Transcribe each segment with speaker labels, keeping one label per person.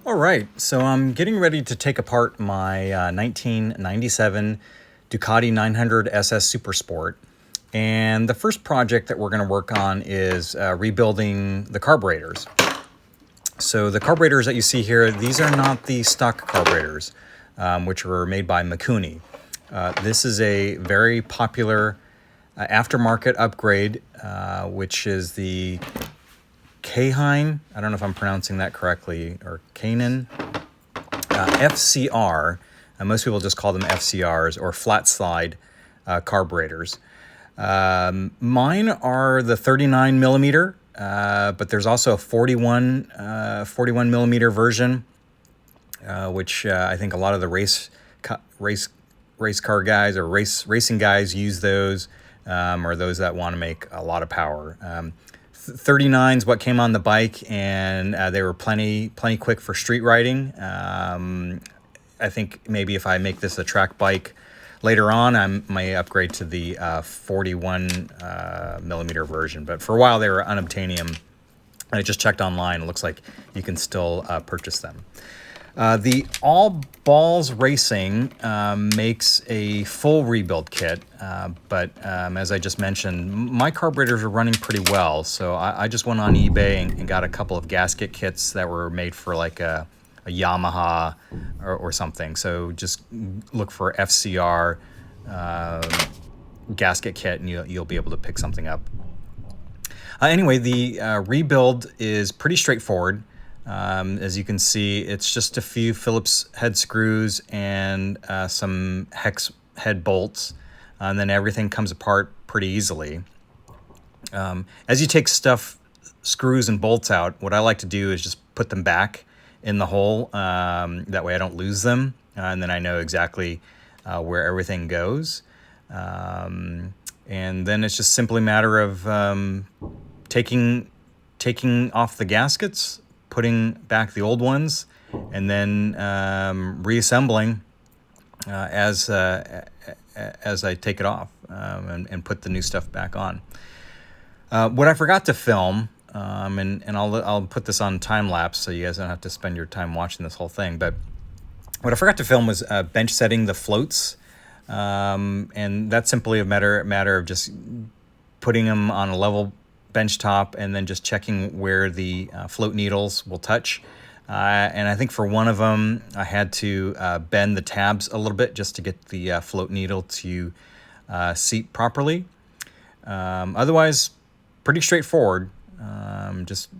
Speaker 1: All right, so I'm getting ready to take apart my 1997 Ducati 900 SS Super Sport. And the first project that we're going to work on is rebuilding the carburetors. So the carburetors that you see here, these are not the stock carburetors, which were made by Mikuni. This is a very popular aftermarket upgrade, which is the Kahine, I don't know if I'm pronouncing that correctly, or Kanan, FCR. Most people just call them FCRs, or flatslide carburetors. Mine are the 39 millimeter, but there's also a 41 millimeter version, which I think a lot of the race car guys or racing guys use those, or those that want to make a lot of power. 39 is what came on the bike, and they were plenty quick for street riding. I think maybe if I make this a track bike later on, I may upgrade to the 41 millimeter version. But for a while, they were unobtainium. I just checked online. It looks like you can still purchase them. The All Balls Racing makes a full rebuild kit, but as I just mentioned, my carburetors are running pretty well, so I just went on eBay and got a couple of gasket kits that were made for like a Yamaha or something. So just look for FCR gasket kit, and you'll be able to pick something up. Anyway, the rebuild is pretty straightforward. As you can see, it's just a few Phillips head screws and some hex head bolts, and then everything comes apart pretty easily. As you take screws and bolts out, what I like to do is just put them back in the hole. That way I don't lose them, and then I know exactly where everything goes. And then it's just simply a matter of taking off the gaskets, putting back the old ones, and then reassembling as I take it off, and put the new stuff back on. What I forgot to film, and I'll put this on time lapse so you guys don't have to spend your time watching this whole thing, but what I forgot to film was bench setting the floats, and that's simply a matter of just putting them on a level bench top and then just checking where the float needles will touch. And I think for one of them, I had to bend the tabs a little bit just to get the float needle to seat properly. Otherwise, pretty straightforward. Just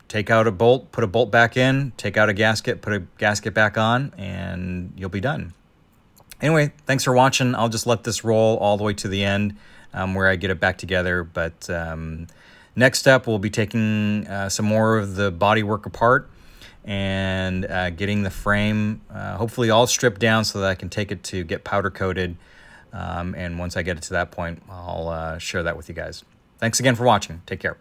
Speaker 1: take out a bolt, put a bolt back in, take out a gasket, put a gasket back on, and you'll be done. Anyway, thanks for watching. I'll just let this roll all the way to the end, where I get it back together. But next up, we'll be taking some more of the bodywork apart and getting the frame hopefully all stripped down so that I can take it to get powder coated. And once I get it to that point, I'll share that with you guys. Thanks again for watching. Take care.